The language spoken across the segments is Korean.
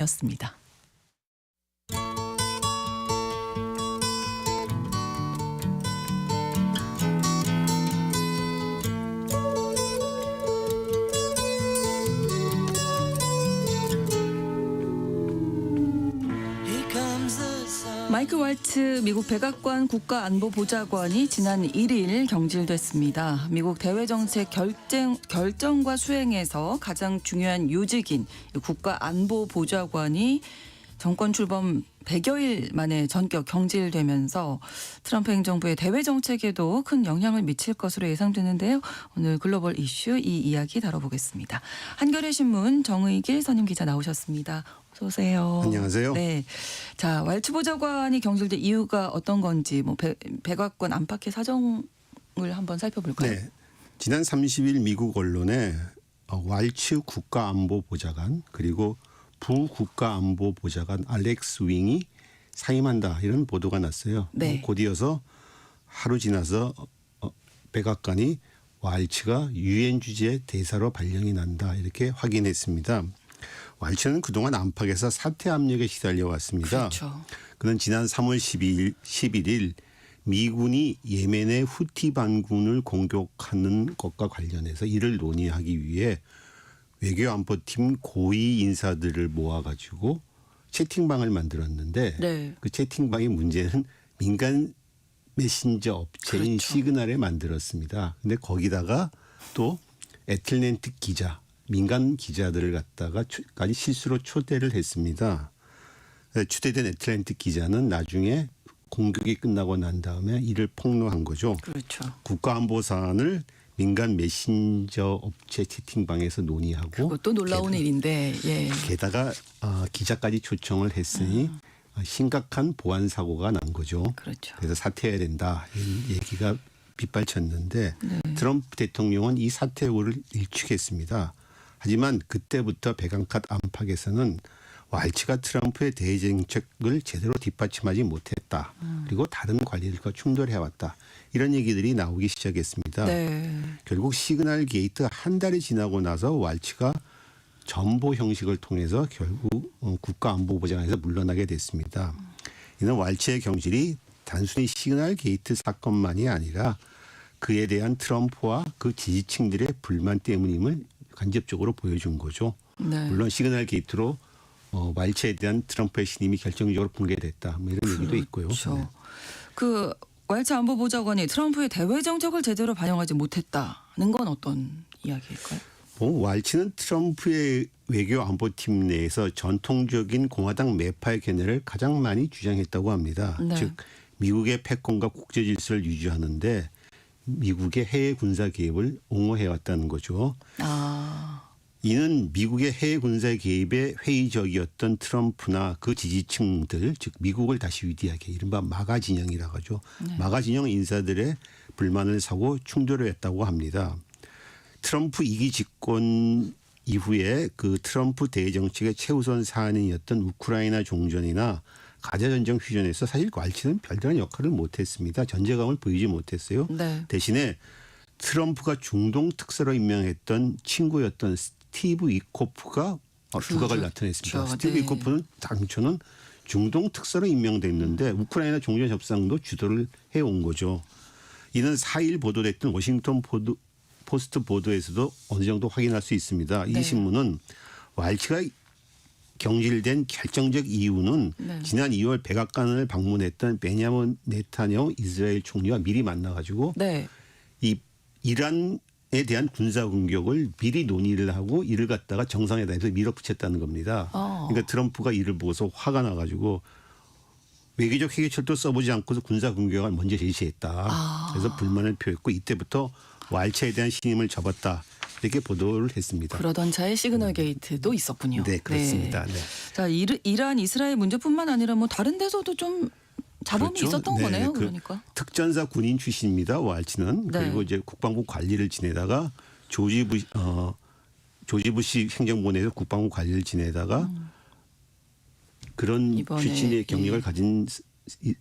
였습니다. 마이크 왈츠 미국 백악관 국가안보보좌관이 지난 1일 경질됐습니다. 미국 대외정책 결정과 수행에서 가장 중요한 요직인 국가안보보좌관이 정권 출범 100여일 만에 전격 경질되면서 트럼프 행정부의 대외정책에도 큰 영향을 미칠 것으로 예상되는데요. 오늘 글로벌 이슈 이 이야기 다뤄보겠습니다. 한겨레 신문 정의길 선임 기자 나오셨습니다. 어서 오세요. 안녕하세요. 네, 자 왈츠 보좌관이 경질된 이유가 어떤 건지 백악관 안팎의 사정을 한번 살펴볼까요? 네, 지난 30일 미국 언론에 왈츠 국가안보보좌관 그리고 부국가안보보좌관 알렉스 윙이 사임한다 이런 보도가 났어요. 네. 곧이어서 하루 지나서 백악관이 왈츠가 유엔 주재 대사로 발령이 난다 이렇게 확인했습니다. 왈츠는 그동안 안팎에서 사퇴 압력에 시달려 왔습니다. 그렇죠. 그는 지난 3월 11일 미군이 예멘의 후티 반군을 공격하는 것과 관련해서 이를 논의하기 위해 외교안보팀 고위 인사들을 모아가지고 채팅방을 만들었는데 네. 그 채팅방의 문제는 민간 메신저 업체인 그렇죠. 시그널에 만들었습니다. 근데 거기다가 또 애틀랜틱 기자, 민간 기자들을 갖다가까지 실수로 초대를 했습니다. 초대된 애틀랜틱 기자는 나중에 공격이 끝나고 난 다음에 이를 폭로한 거죠. 그렇죠. 국가안보 사안을 민간 메신저 업체 채팅방에서 논의하고 그것도 놀라운 일인데 예. 게다가 기자까지 초청을 했으니 심각한 보안 사고가 난 거죠. 그렇죠. 그래서 사퇴해야 된다 이 얘기가 빗발쳤는데 네. 트럼프 대통령은 이 사퇴 요구를 일축했습니다. 하지만 그때부터 백악관 안팎에서는 왈츠가 트럼프의 대정책을 제대로 뒷받침하지 못했다. 그리고 다른 관리들과 충돌해왔다. 이런 얘기들이 나오기 시작했습니다. 네. 결국 시그널 게이트 한 달이 지나고 나서 왈츠가 전보 형식을 통해서 결국 국가안보보좌관에서 물러나게 됐습니다. 이는 왈츠의 경질이 단순히 시그널 게이트 사건만이 아니라 그에 대한 트럼프와 그 지지층들의 불만 때문임을 간접적으로 보여준 거죠. 네. 물론 시그널 게이트로 왈츠에 대한 트럼프의 신임이 결정적으로 붕괴됐다. 뭐 이런 얘기도 있고요. 그렇죠. 네. 그 왈츠 안보보좌관이 트럼프의 대외 정책을 제대로 반영하지 못했다는 건 어떤 이야기일까요? 왈츠는 트럼프의 외교 안보팀 내에서 전통적인 공화당 매파의 견해를 가장 많이 주장했다고 합니다. 네. 즉 미국의 패권과 국제 질서를 유지하는데 미국의 해외 군사 개입을 옹호해왔다는 거죠. 이는 미국의 해외 군사 개입에 회의적이었던 트럼프나 그 지지층들, 즉 미국을 다시 위대하게 이른바 마가 진영이라고 하죠. 네. 마가 진영 인사들의 불만을 사고 충돌을 했다고 합니다. 트럼프 2기 집권 이후에 그 트럼프 대정책의 최우선 사안이었던 우크라이나 종전이나 가자전쟁 휴전에서 사실 왈츠는 별다른 역할을 못했습니다. 전제감을 보이지 못했어요. 네. 대신에 트럼프가 중동 특사로 임명했던 친구였던 스티브 위코프가 두각을 나타냈습니다. 그렇죠. 스티브 네. 위코프는 당초는 중동 특사로 임명됐는데 우크라이나 종전 협상도 주도를 해온 거죠. 이는 4일 보도됐던 워싱턴 포스트 보도에서도 어느 정도 확인할 수 있습니다. 네. 이 신문은 왈츠가 경질된 결정적 이유는 네. 지난 2월 백악관을 방문했던 베냐민 네타냐후 이스라엘 총리와 미리 만나가지고 네. 이 이란에 대한 군사 공격을 미리 논의를 하고 이를 갖다가 정상회담에서 밀어붙였다는 겁니다. 그러니까 트럼프가 이를 보고서 화가 나가지고 외교적 해결책도 써보지 않고서 군사 공격을 먼저 제시했다. 그래서 불만을 표했고 이때부터 왈츠에 대한 신임을 접었다. 이렇게 보도를 했습니다. 그러던 차에 시그널 게이트도 있었군요. 네, 그렇습니다. 네. 자, 이란 이스라엘 문제뿐만 아니라 뭐 다른 데서도 좀 잡음이 그렇죠. 있었던 네, 거네요. 그 그러니까. 특전사 군인 출신입니다. 왈츠는. 네. 그리고 이제 국방부 관리를 지내다가 조지 부시 행정부 내에서 국방부 관리를 지내다가 그런 이번에, 출신의 경력을 예.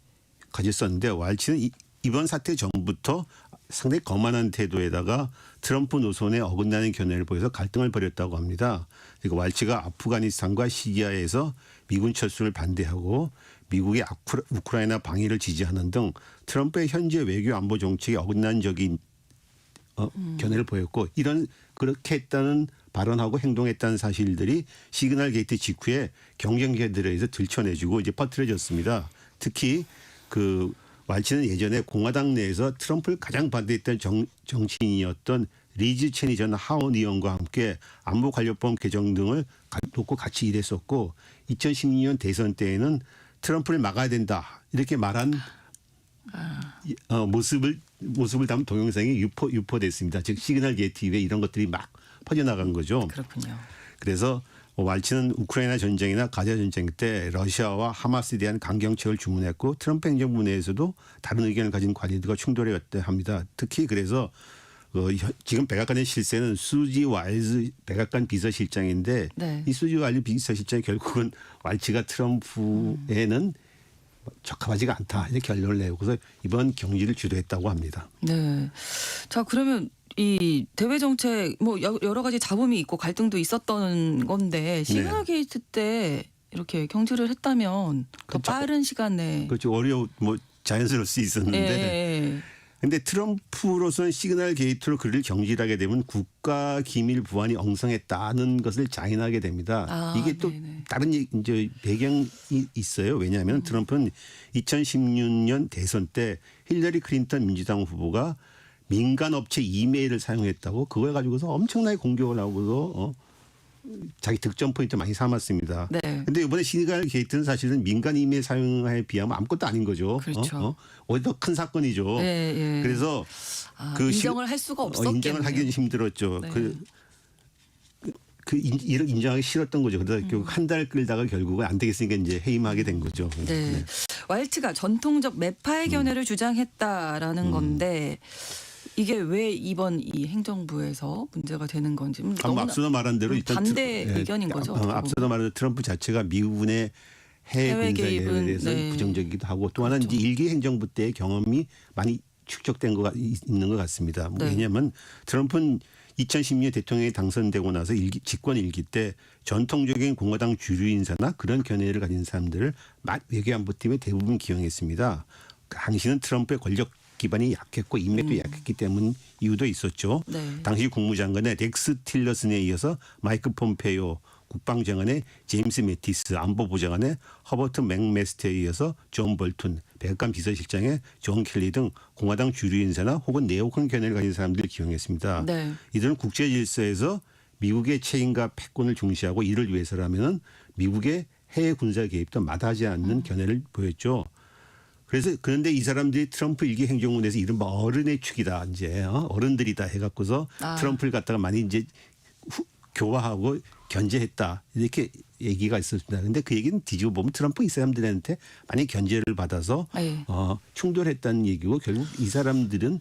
가졌었는데 왈츠는 이번 사태 전부터 상당히 거만한 태도에다가 트럼프 노선에 어긋나는 견해를 보여서 갈등을 벌였다고 합니다. 그리고 왈츠가 아프가니스탄과 시리아에서 미군 철수를 반대하고 미국의 우크라이나 방위를 지지하는 등 트럼프의 현재 외교 안보 정책에 어긋난 적이 견해를 보였고 그렇게 했다는 발언하고 행동했다는 사실들이 시그널 게이트 직후에 경쟁자들에 의해서 들춰내주고 이제 퍼뜨려졌습니다. 특히 그 왈츠는 예전에 공화당 내에서 트럼프를 가장 반대했던 정치인이었던 리즈 체니 전 하원 의원과 함께 안보관료법 개정 등을 놓고 같이 일했었고 2016년 대선 때에는 트럼프를 막아야 된다 이렇게 말한 모습을 담은 동영상이 유포됐습니다. 즉 시그널 게이트 이후에 이런 것들이 막 퍼져나간 거죠. 그렇군요. 그래서 왈츠는 우크라이나 전쟁이나 가자 전쟁 때 러시아와 하마스에 대한 강경책을 주문했고 트럼프 행정부 내에서도 다른 의견을 가진 관리들과 충돌해왔다 합니다. 특히 그래서 지금 백악관의 실세는 수지 와일즈 백악관 비서실장인데 네. 이 수지 와일즈 비서실장이 결국은 왈츠가 트럼프에는 적합하지가 않다 이렇게 결론을 내고 그래서 이번 경질을 주도했다고 합니다. 네. 자 그러면 이 대외 정책 뭐 여러 가지 잡음이 있고 갈등도 있었던 건데 시그널 게이트 때 이렇게 경질을 했다면 더 그렇죠. 빠른 시간에 그렇죠. 자연스러울 수 있었는데 근데 트럼프로서는 시그널 게이트로 그를 경질하게 되면 국가 기밀 보안이 엉성했다는 것을 자인하게 됩니다. 이게 또 네네. 다른 이제 배경이 있어요. 왜냐하면 트럼프는 2016년 대선 때 힐러리 클린턴 민주당 후보가 민간 업체 이메일을 사용했다고 그걸 가지고서 엄청나게 공격을 하고서 자기 득점 포인트 많이 삼았습니다. 그런데 이번에 시그널 게이트는 사실은 민간 이메일 사용에 비하면 아무것도 아닌 거죠. 그렇죠. 오히려 더 큰 사건이죠. 그래서 인정을 할 수가 없었겠네요. 인정을 하기는 힘들었죠. 이를 인정하기 싫었던 거죠. 그래서 결국 한 달 끌다가 결국은 안 되겠으니까 이제 해임하게 된 거죠. 네. 왈츠가 전통적 매파의 견해를 주장했다라는 건데 이게 왜 이번 이 행정부에서 문제가 되는 건지 앞서도 말한 대로 일단 반대 의견인 거죠. 앞서도 말한 대로 트럼프 자체가 미국의 해외 군사 개입에 대해서 부정적이기도 하고 또 하나는 이제 일기 행정부 때의 경험이 많이 축적된 거 있는 것 같습니다. 왜냐하면 트럼프는 2016년 대통령이 당선되고 나서 집권 일기 때 전통적인 공화당 주류 인사나 그런 견해를 가진 사람들을 외교안보팀에 대부분 기용했습니다. 당시는 트럼프의 권력 기반이 약했고 인맥도 약했기 때문 이유도 있었죠. 당시 국무장관의 렉스 틸러슨에 이어서 마이크 폼페이오, 국방장관의 제임스 매티스, 안보보장관의 허버트 맥메스터에 이어서 존 볼튼, 백악관 비서실장의 존 켈리 등 공화당 주류 인사나 혹은 네오콘 견해를 가진 사람들을 기용했습니다. 이들은 국제 질서에서 미국의 책임과 패권을 중시하고 이를 위해서라면 미국의 해외 군사 개입도 마다하지 않는 견해를 보였죠. 그런데 이 사람들이 트럼프 일기 행정부 내에서 이른바 어른의 축이다 이제 어른들이다 해갖고서 트럼프를 갖다가 많이 이제 교화하고 견제했다 이렇게 얘기가 있었습니다. 그런데 그 얘기는 뒤집어 보면 트럼프 이 사람들한테 많이 견제를 받아서 충돌했다는 얘기고 결국 이 사람들은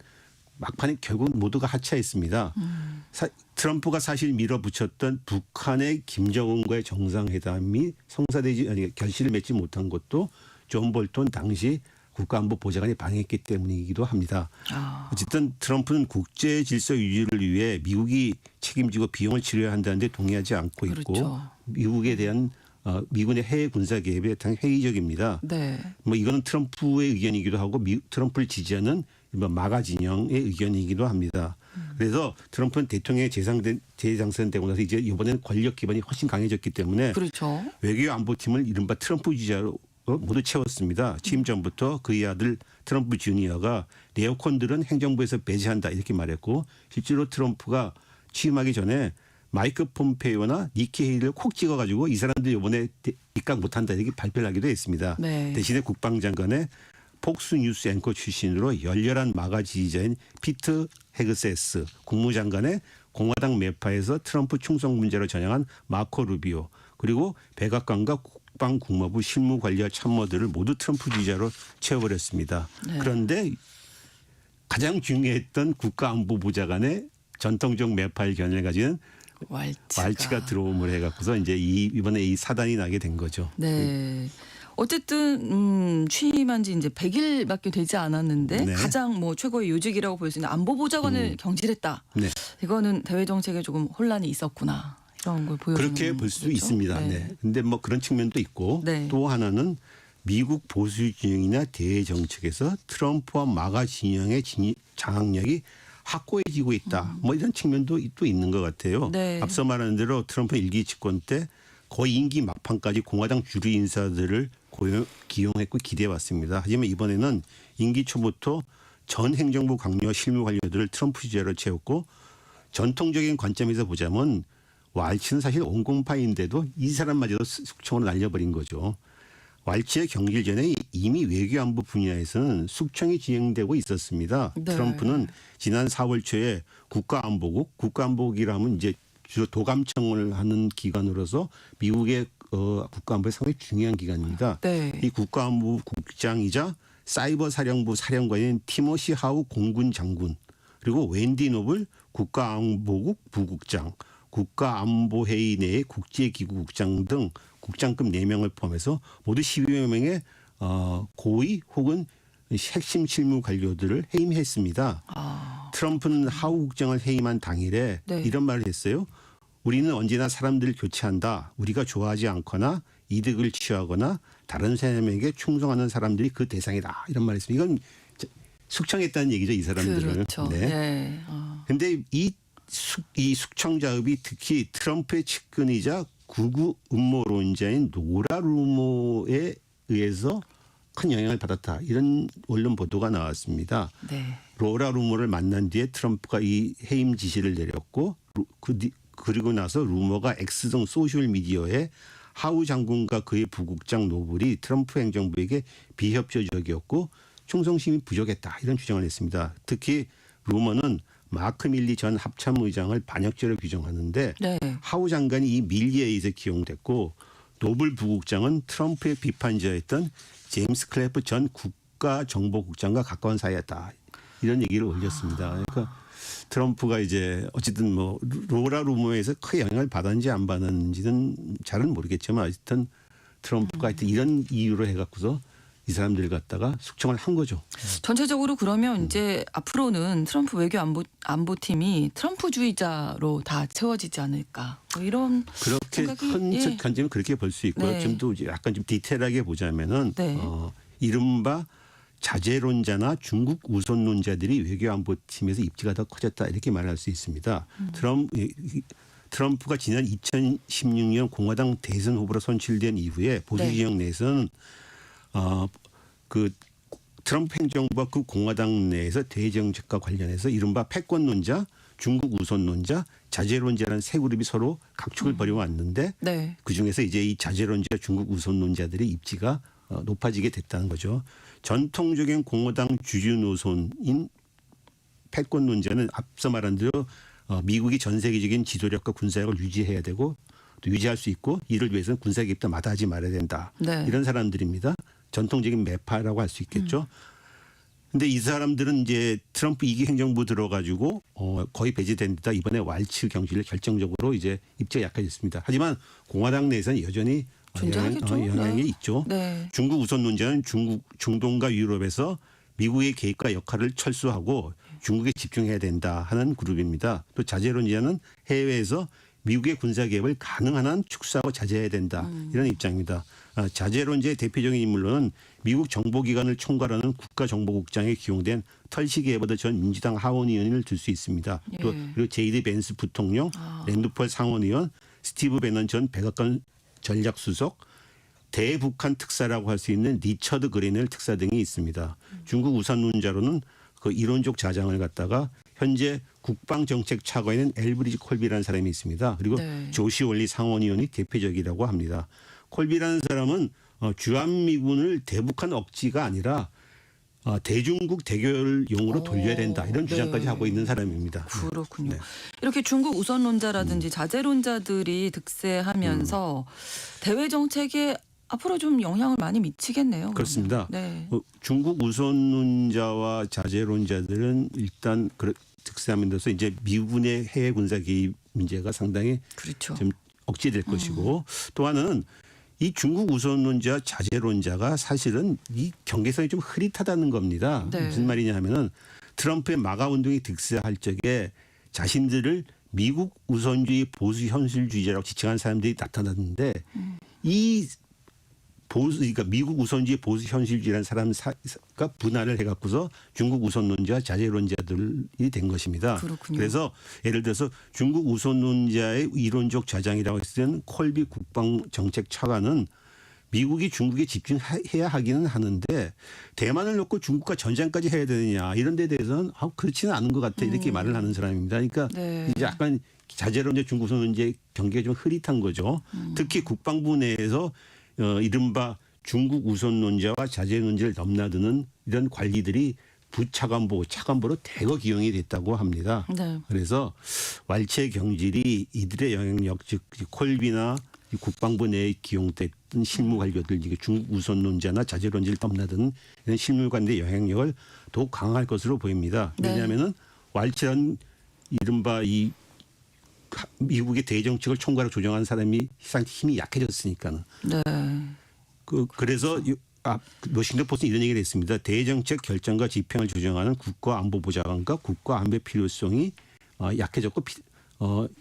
막판에 결국 모두가 하차했습니다. 트럼프가 사실 밀어붙였던 북한의 김정은과의 정상회담이 결실을 맺지 못한 것도 존 볼턴 당시 국가안보보좌관이 방해했기 때문이기도 합니다. 어쨌든 트럼프는 국제 질서 유지를 위해 미국이 책임지고 비용을 치러야 한다는데 동의하지 않고 있고 미국에 대한 미군의 해외 군사 개입에 대한 회의적입니다. 이거는 트럼프의 의견이기도 하고 트럼프를 지지하는 마가 진영의 의견이기도 합니다. 그래서 트럼프는 대통령에 재당선되고 나서 이제 이번에는 권력 기반이 훨씬 강해졌기 때문에 외교안보팀을 이른바 트럼프 지지자로 모두 채웠습니다. 취임 전부터 그의 아들 트럼프 주니어가 네오콘들은 행정부에서 배제한다 이렇게 말했고 실제로 트럼프가 취임하기 전에 마이크 폼페이오나 니키 헤일을 콕 찍어가지고 이 사람들 이번에 입각 못한다 이렇게 발표를 하기도 했습니다. 대신에 국방장관의 폭스 뉴스 앵커 출신으로 열렬한 마가 지지자인 피트 헤그세스, 국무장관의 공화당 매파에서 트럼프 충성 문제로 전향한 마코 루비오, 그리고 백악관과 국방국무부 실무관리와 참모들을 모두 트럼프 지지자로 채워버렸습니다. 그런데 가장 중요했던 국가안보보좌관의 전통적 매파의 견해를 가지는 왈츠가 들어옴을 해갖고서 이제 이번에 이 사단이 나게 된 거죠. 어쨌든 취임한 지 이제 100일밖에 되지 않았는데 네. 가장 뭐 최고의 요직이라고 볼 수 있는 안보보좌관을 경질했다. 네. 이거는 대외 정책에 조금 혼란이 있었구나. 이런 걸 보여주는 그렇게 볼 수 거죠. 있습니다. 네. 근데 뭐 그런 측면도 있고 네. 또 하나는 미국 보수 진영이나 대외 정책에서 트럼프와 마가 진영의 장악력이 확고해지고 있다. 뭐 이런 측면도 또 있는 것 같아요. 네. 앞서 말한 대로 트럼프 일기 집권 때 거의 임기 막판까지 공화당 주류 인사들을 기용했고 기대해왔습니다. 하지만 이번에는 임기 초부터 전 행정부 강요와 실무 관료들을 트럼프 주자로 채웠고 전통적인 관점에서 보자면 왈츠는 사실 온공파인데도 이 사람마저도 숙청으로 날려버린 거죠. 왈츠의 경질 전에 이미 외교안보 분야에서는 숙청이 진행되고 있었습니다. 네. 트럼프는 지난 4월 초에 국가안보국이라면 이제 주로 도감청을 하는 기관으로서 미국의 국가안보에 상당히 중요한 기관입니다. 네. 이 국가안보국장이자 사이버 사령부 사령관인 티모시 하우 공군 장군 그리고 웬디 노블 국가안보국 부국장 국가안보회의 내의 국제기구국장 등 국장급 4명을 포함해서 모두 12여 명의 고위 혹은 핵심 실무 관료들을 해임했습니다. 트럼프는 하우 국장을 해임한 당일에 네. 이런 말을 했어요. 우리는 언제나 사람들을 교체한다. 우리가 좋아하지 않거나 이득을 취하거나 다른 사람에게 충성하는 사람들이 그 대상이다. 이런 말을 했습니다. 이건 숙청했다는 얘기죠. 이 사람들을. 그렇죠. 네. 네. 근데 이 숙청 작업이 특히 트럼프의 측근이자 극우 음모론자인 노라 루머에 의해서 큰 영향을 받았다. 이런 언론 보도가 나왔습니다. 네. 로라 루머를 만난 뒤에 트럼프가 이 해임 지시를 내렸고 그리고 나서 루머가 X 등 소셜미디어에 하우 장군과 그의 부국장 노블이 트럼프 행정부에게 비협조적이었고 충성심이 부족했다. 이런 주장을 했습니다. 특히 루머는 마크 밀리 전 합참의장을 반역죄로 규정하는데 네. 하우 장관이 이 밀리에 의해서 기용됐고 노블 부국장은 트럼프의 비판자였던 제임스 클래프 전 국가정보국장과 가까운 사이였다. 이런 얘기를 올렸습니다. 그러니까 트럼프가 이제 어쨌든 뭐 로라 루머에서 크게 영향을 받았는지 안 받았는지는 잘은 모르겠지만 어쨌든 트럼프가 하여튼 이런 이유로 해갖고서 이 사람들 갖다가 숙청을 한 거죠. 전체적으로 그러면 이제 앞으로는 트럼프 외교 안보팀이 트럼프주의자로 다 채워지지 않을까. 뭐 이런 그렇게 생각이, 큰 예. 관점은 그렇게 볼 수 있고요. 네. 좀 더 약간 좀 디테일하게 보자면은 네. 이른바 자제론자나 중국 우선론자들이 외교안보팀에서 입지가 더 커졌다 이렇게 말할 수 있습니다. 트럼프가 지난 2016년 공화당 대선 후보로 선출된 이후에 보수 네. 진영 내에서는 그 트럼프 행정부와 그 공화당 내에서 대정책과 관련해서 이른바 패권론자, 중국 우선론자, 자제론자라는 세 그룹이 서로 각축을 벌여왔는데 네. 그중에서 이제 이 자제론자, 중국 우선론자들의 입지가 높아지게 됐다는 거죠. 전통적인 공화당 주류 노선인 패권론자는 앞서 말한 대로 미국이 전 세계적인 지도력과 군사력을 유지해야 되고 또 유지할 수 있고 이를 위해서는 군사 개입도 마다하지 말아야 된다. 네. 이런 사람들입니다. 전통적인 매파라고 할 수 있겠죠. 근데 이 사람들은 이제 트럼프 2기 행정부 들어가지고 거의 배제된 데다 이번에 왈츠 경질을 결정적으로 이제 입지가 약해졌습니다. 하지만 공화당 내에서는 여전히 존재하겠죠. 영향이 네. 있죠. 네. 중국 우선론자는 중동과 유럽에서 미국의 개입과 역할을 철수하고 중국에 집중해야 된다 하는 그룹입니다. 또 자제론자는 해외에서 미국의 군사 개입을 가능한 한 축소하고 자제해야 된다. 이런 입장입니다. 자제론자의 대표적인 인물로는 미국 정보기관을 총괄하는 국가정보국장에 기용된 털시 게버드 전 민주당 하원 의원을 들 수 있습니다. 또 예. 그리고 제이디 벤스 부통령, 랜드폴 상원의원, 스티브 베넌 전 백악관 전략수석, 대북한 특사라고 할 수 있는 리처드 그레넬 특사 등이 있습니다. 중국 우선론자로는 그 이론적 자장을 갖다가 현재 국방정책 차관인 엘브리지 콜비라는 사람이 있습니다. 그리고 네. 조시 올리 상원의원이 대표적이라고 합니다. 콜비라는 사람은 주한미군을 대북한 억지가 아니라 대중국 대결용으로 돌려야 된다. 이런 주장까지 네. 하고 있는 사람입니다. 그렇군요. 네. 이렇게 중국 우선론자라든지 자제론자들이 득세하면서 대외 정책에 앞으로 좀 영향을 많이 미치겠네요. 그러면. 그렇습니다. 네. 중국 우선론자와 자제론자들은 일단 득세하면서 이제 미군의 해외 군사 개입 문제가 상당히 그렇죠. 좀 억제될 것이고 또 하나는 이 중국 우선론자 자제론자가 사실은 이 경계선이 좀 흐릿하다는 겁니다. 네. 무슨 말이냐 하면은 트럼프의 마가 운동이 득세할 적에 자신들을 미국 우선주의 보수 현실주의자라고 지칭하는 사람들이 나타났는데 이 보수, 그러니까 미국 우선주의 보수 현실주의라는 사람가 분할을 해갖고서 중국 우선론자 자제론자들이 된 것입니다. 그렇군요. 그래서 예를 들어서 중국 우선론자의 이론적 좌장이라고 했을 때는 콜비 국방정책 차관은 미국이 중국에 집중해야 하기는 하는데 대만을 놓고 중국과 전쟁까지 해야 되느냐 이런 데 대해서는 그렇지는 않은 것 같아 이렇게 말을 하는 사람입니다. 그러니까 네. 이제 약간 자제론자 중국 우선론자의 경계가 좀 흐릿한 거죠. 특히 국방부 내에서 이른바 중국 우선론자와 자제론자를 넘나드는 이런 관리들이 부차관보, 차관보로 대거 기용이 됐다고 합니다. 네. 그래서 왈체 경질이 이들의 영향력, 즉 콜비나 국방부 내에 기용됐던 실무 관료들, 중국 우선론자나 자제론자를 넘나드는 이런 실무관들의 영향력을 더욱 강할 것으로 보입니다. 네. 왜냐하면은 왈체는 이른바 이 미국의 대정책을 총괄하고 조정하는 사람이 힘이 약해졌으니까는. 네. 그래서 워싱턴 포스트는 이런 얘기를 했습니다. 대정책 결정과 집행을 조정하는 국가안보보좌관과 국가안보 필요성이 약해졌고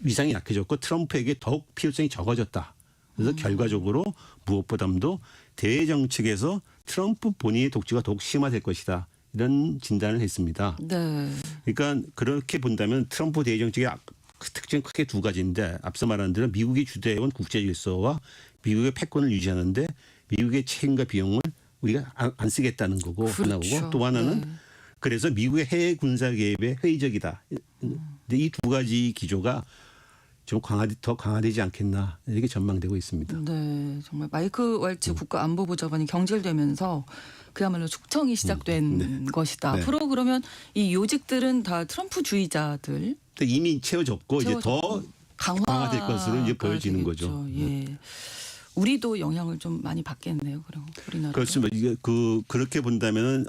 위상이 약해졌고 트럼프에게 더욱 필요성이 적어졌다. 그래서 결과적으로 무엇보다도 대정책에서 트럼프 본인의 독주가 더욱 심화될 것이다. 이런 진단을 했습니다. 네. 그러니까 그렇게 본다면 트럼프 대정책의 특징은 크게 두 가지인데 앞서 말한 대로 미국이 주도해온 국제 질서와 미국의 패권을 유지하는데 미국의 책임과 비용을 우리가 안 쓰겠다는 거고 그렇죠. 하나고 또 하나는 네. 그래서 미국의 해외 군사 개입에 회의적이다. 근데 이 두 가지 기조가 좀 더 강화되지 않겠나 이렇게 전망되고 있습니다. 네, 정말 마이크 왈츠 국가안보보좌관이 경질되면서 그야말로 숙청이 시작된 것이다. 네. 앞으로 그러면 이 요직들은 다 트럼프주의자들 이미 채워졌고 이제 더 강화될 것으로 이제 보여지는 거죠. 예. 우리도 영향을 좀 많이 받겠네요. 그럼 우리나라. 그렇습니다. 이게 그렇게 본다면은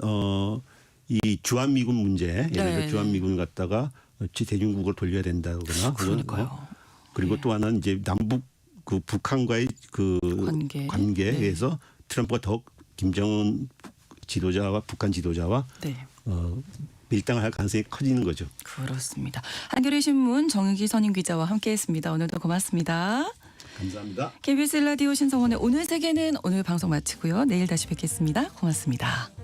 이 주한미군 문제, 예를 들어 네. 주한미군 갖다가 대중국으로 돌려야 된다거나 그러니까요. 그리고 또 하나는 이제 남북 그 북한과의 그 관계에서 트럼프가 더욱 김정은 지도자와 북한 지도자와 네. 밀당을 할 가능성이 커지는 거죠. 그렇습니다. 한겨레 신문 정은기 선임 기자와 함께했습니다. 오늘도 고맙습니다. 감사합니다. KBS 라디오 신성원의 오늘 세계는 오늘 방송 마치고요. 내일 다시 뵙겠습니다. 고맙습니다.